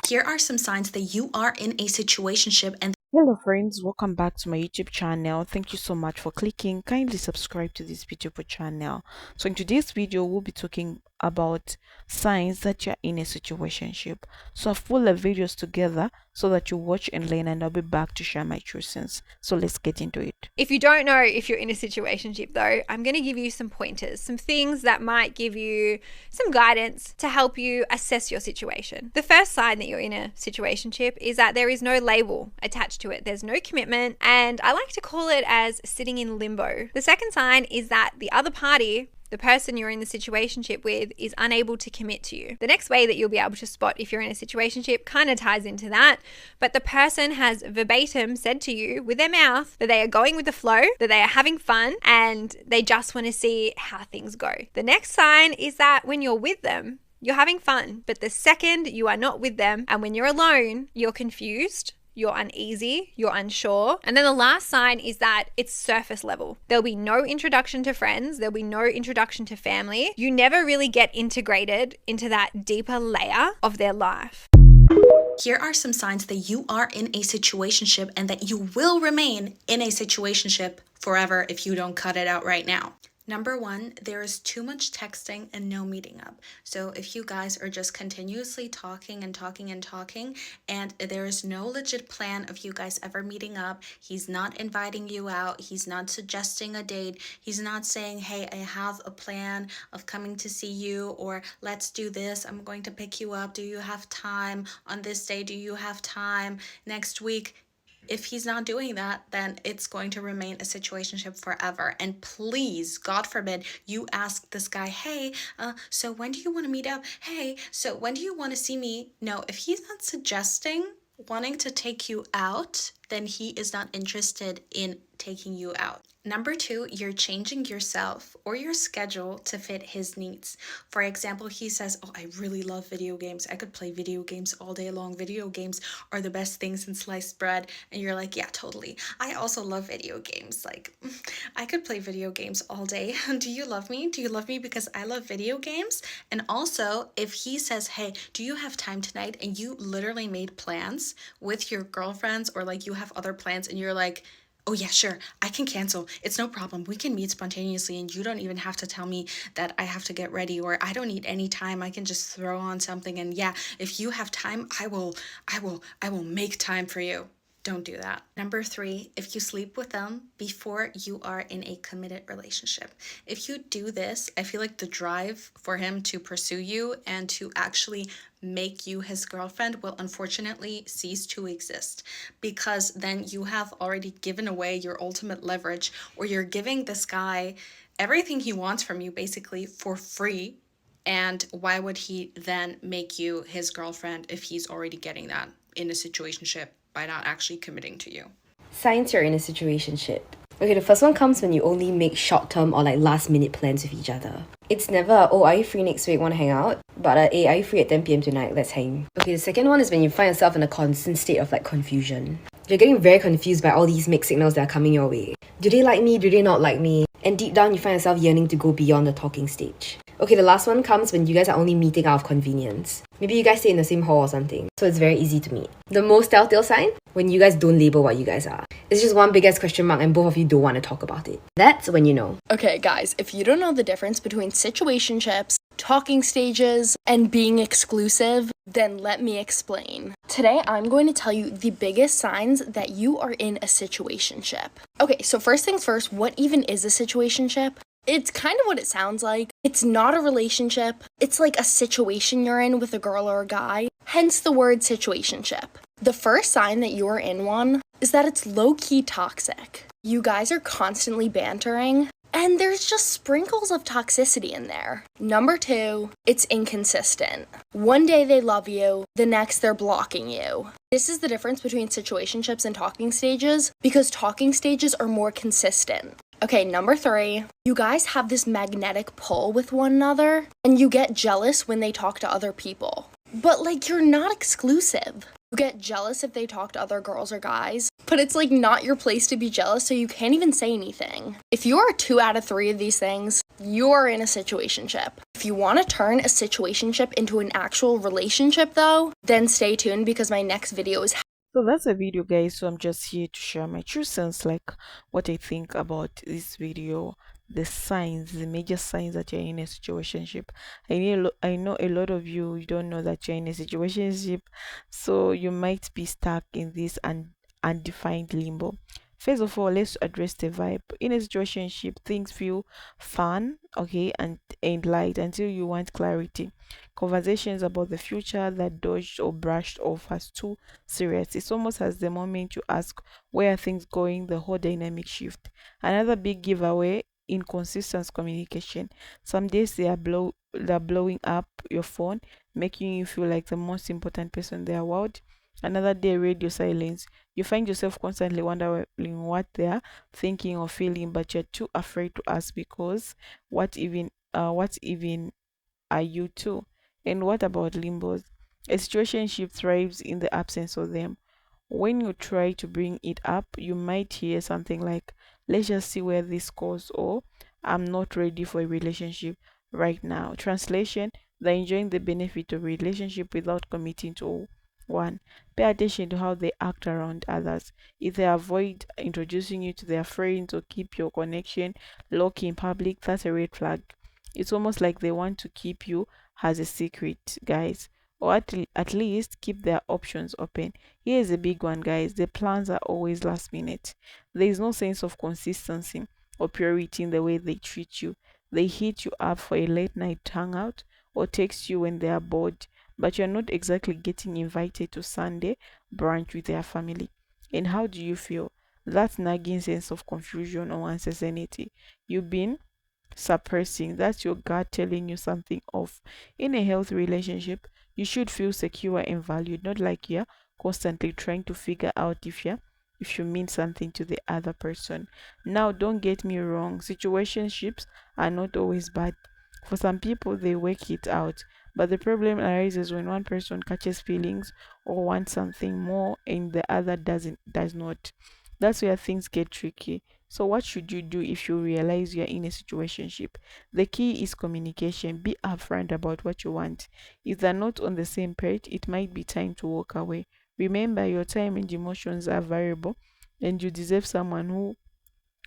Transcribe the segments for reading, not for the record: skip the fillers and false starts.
Here are some signs that you are in a situationship and Hello friends, welcome back to my YouTube channel. Thank you so much for clicking. Kindly subscribe to this beautiful channel. So in today's video, we'll be talking about signs that you're in a situationship. So I've pulled the videos together so that you watch and learn, and I'll be back to share my true sense. So let's get into it. If you don't know if you're in a situationship though, I'm going to give you some pointers, some things that might give you some guidance to help you assess your situation. The first sign that you're in a situationship is that there is no label attached to it. There's no commitment, and I like to call it as sitting in limbo. The second sign is that the other party, the person you're in the situationship with, is unable to commit to you. The next way that you'll be able to spot if you're in a situationship kind of ties into that, but the person has verbatim said to you with their mouth that they are going with the flow, that they are having fun, and they just want to see how things go. The next sign is that when you're with them, you're having fun, but the second you are not with them and when you're alone, you're confused, you're uneasy, you're unsure. And then the last sign is that it's surface level. There'll be no introduction to friends. There'll be no introduction to family. You never really get integrated into that deeper layer of their life. here are some signs that you are in a situationship and that you will remain in a situationship forever if you don't cut it out right now. Number one, there is too much texting and no meeting up. So if you guys are just continuously talking and talking and talking, and there is no legit plan of you guys ever meeting up, he's not inviting you out, he's not suggesting a date, he's not saying, hey, I have a plan of coming to see you, or let's do this, I'm going to pick you up, do you have time on this day, do you have time next week? If he's not doing that, then it's going to remain a situationship forever. And please, God forbid, you ask this guy, hey, so when do you want to meet up? Hey, so when do you want to see me? No, if he's not suggesting wanting to take you out, then he is not interested in taking you out. Number two, you're changing yourself or your schedule to fit his needs. For example, he says, oh, I really love video games. I could play video games all day long. Video games are the best things in sliced bread. And you're like, yeah, totally. I also love video games. Like, I could play video games all day. Do you love me? Do you love me because I love video games? And also, if he says, hey, do you have time tonight? And you literally made plans with your girlfriends, or like you have other plans and you're like, oh yeah, sure, I can cancel. It's no problem. We can meet spontaneously and you don't even have to tell me that I have to get ready, or I don't need any time. I can just throw on something, and yeah, if you have time, I will make time for you. Don't do that. Number three, if you sleep with them before you are in a committed relationship. If you do this, I feel like the drive for him to pursue you and to actually make you his girlfriend will unfortunately cease to exist, because then you have already given away your ultimate leverage, or you're giving this guy everything he wants from you basically for free. And why would he then make you his girlfriend if he's already getting that in a situationship by not actually committing to you? Signs you're in a situationship. Okay, the first one comes when you only make short-term or like last-minute plans with each other. It's never, oh, are you free next week, want to hang out? But hey, are you free at 10 p.m. tonight? Let's hang. Okay, the second one is when you find yourself in a constant state of like confusion. You're getting very confused by all these mixed signals that are coming your way. Do they like me? Do they not like me? And deep down, you find yourself yearning to go beyond the talking stage. Okay, the last one comes when you guys are only meeting out of convenience. Maybe you guys stay in the same hall or something, so it's very easy to meet. The most telltale sign? When you guys don't label what you guys are. It's just one big ass question mark and both of you don't want to talk about it. That's when you know. Okay, guys, if you don't know the difference between situationships, talking stages, and being exclusive, then let me explain. Today, I'm going to tell you the biggest signs that you are in a situationship. Okay, so first things first, what even is a situationship? It's kind of what it sounds like. It's not a relationship. It's like a situation you're in with a girl or a guy, hence the word situationship. The first sign that you're in one is that it's low-key toxic. You guys are constantly bantering, and there's just sprinkles of toxicity in there. Number two, it's inconsistent. One day they love you, the next they're blocking you. This is the difference between situationships and talking stages, because talking stages are more consistent. Okay, number three, you guys have this magnetic pull with one another, and you get jealous when they talk to other people. But like, you're not exclusive. You get jealous if they talk to other girls or guys, but it's like not your place to be jealous, so you can't even say anything. If you are 2 out of 3 of these things, you're in a situationship. If you want to turn a situationship into an actual relationship, though, then stay tuned because my next video is So that's a video, guys. So I'm just here to share my true sense, like what I think about this video, the signs, the major signs that you're in a situationship. I know a lot of you don't know that you're in a situationship, so you might be stuck in this undefined limbo. First of all, let's address the vibe. In a situationship, things feel fun, okay, and light until you want clarity. Conversations about the future that dodged or brushed off as too serious. It's almost as the moment you ask where are things going, the whole dynamic shift. Another big giveaway, inconsistent communication. Some days they're blowing up your phone, making you feel like the most important person in their world. Another day radio silence. You find yourself constantly wondering what they're thinking or feeling, but you're too afraid to ask because what even are you too? And what about limbos? A situationship thrives in the absence of them. When you try to bring it up, you might hear something like, let's just see where this goes, or I'm not ready for a relationship right now. Translation, they're enjoying the benefit of relationship without committing to one. Pay attention to how they act around others. If they avoid introducing you to their friends or keep your connection low key in public, that's a red flag. It's almost like they want to keep you as a secret, guys, or at least keep their options open. Here is a big one, guys. The plans are always last minute. There is no sense of consistency or purity in the way they treat you. They hit you up for a late night hangout or text you when they are bored, but you're not exactly getting invited to Sunday brunch with their family. And how do you feel? That nagging sense of confusion or uncertainty. You've been suppressing. That's your gut telling you something off. In a healthy relationship, you should feel secure and valued, not like you're constantly trying to figure out if you mean something to the other person. Now, don't get me wrong, situationships are not always bad. For some people, they work it out, but the problem arises when one person catches feelings or wants something more and the other does not. That's where things get tricky. So what should you do if you realize you're in a situationship? The key is communication. Be upfront about what you want. If they're not on the same page, it might be time to walk away. Remember, your time and emotions are variable, and you deserve someone who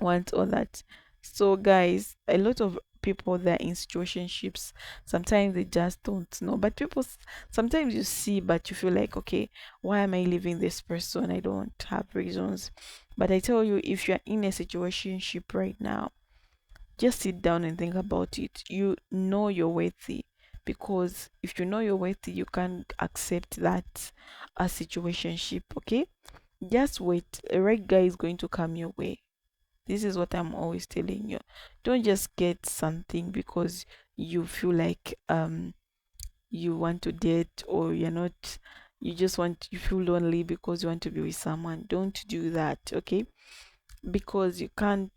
wants all that. So, guys, a lot of people that are in situationships, sometimes they just don't know. But sometimes you see, but you feel like, okay, why am I leaving this person? I don't have reasons. But I tell you, if you're in a situationship right now, just sit down and think about it. You know you're worthy, because if you know you're worthy, you can accept that a situationship. Okay, just wait. A right guy is going to come your way. This is what I'm always telling you. Don't just get something because you feel like you want to date, or you're not, you feel lonely because you want to be with someone. Don't do that, okay? Because you can't,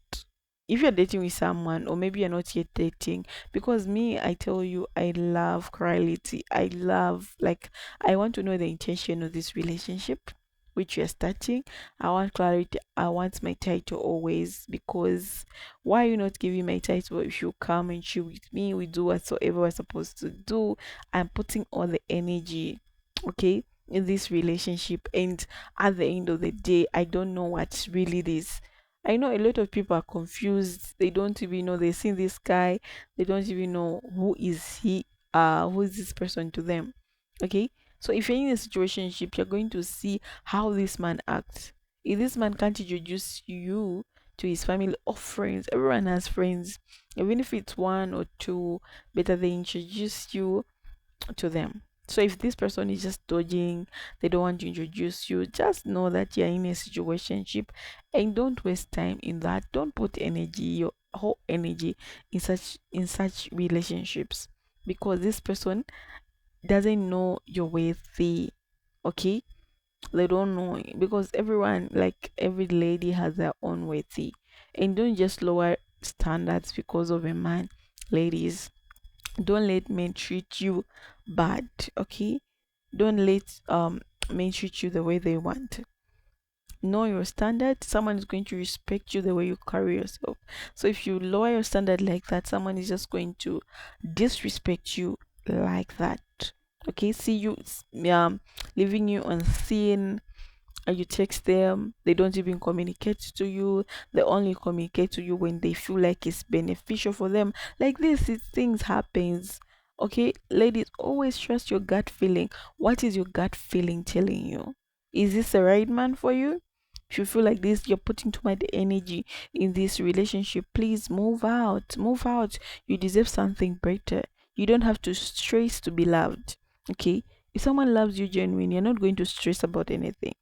if you're dating with someone, or maybe you're not yet dating, because me, I tell you, I love clarity. I love, like, I want to know the intention of this relationship which you're starting. I want clarity. I want my title always, because why are you not giving my title? If you come and chill with me, we do whatsoever we're supposed to do. I'm putting all the energy, okay, in this relationship, and at the end of the day, I don't know what really it is. I know a lot of people are confused. They don't even know, they see this guy, they don't even know who is he, who is this person to them. Okay? So if you're in a situationship, you're going to see how this man acts. If this man can't introduce you to his family or friends, everyone has friends, even if it's one or two, better they introduce you to them. So if this person is just dodging, they don't want to introduce you, just know that you're in a situationship, and don't waste time in that. Don't put energy, your whole energy, in such relationships, because this person doesn't know your worthy. Okay, they don't know it, because everyone, like every lady, has their own worthy, and don't just lower standards because of a man. Ladies, don't let men treat you bad. Okay, don't let men treat you the way they want. know your standard, someone is going to respect you the way you carry yourself. So if you lower your standard like that, someone is just going to disrespect you like that. Okay, see you leaving you unseen, and you text them, they don't even communicate to you. They only communicate to you when they feel like it's beneficial for them. Like this, things happens. Okay, ladies, always trust your gut feeling. What is your gut feeling telling you? Is this the right man for you? If you feel like this, you're putting too much energy in this relationship, please move out. Move out. You deserve something better. You don't have to stress to be loved. Okay, if someone loves you genuine, you're not going to stress about anything.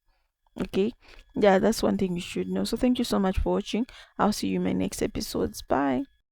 Okay, yeah, that's one thing you should know. So thank you so much for watching. I'll see you in my next episodes. Bye.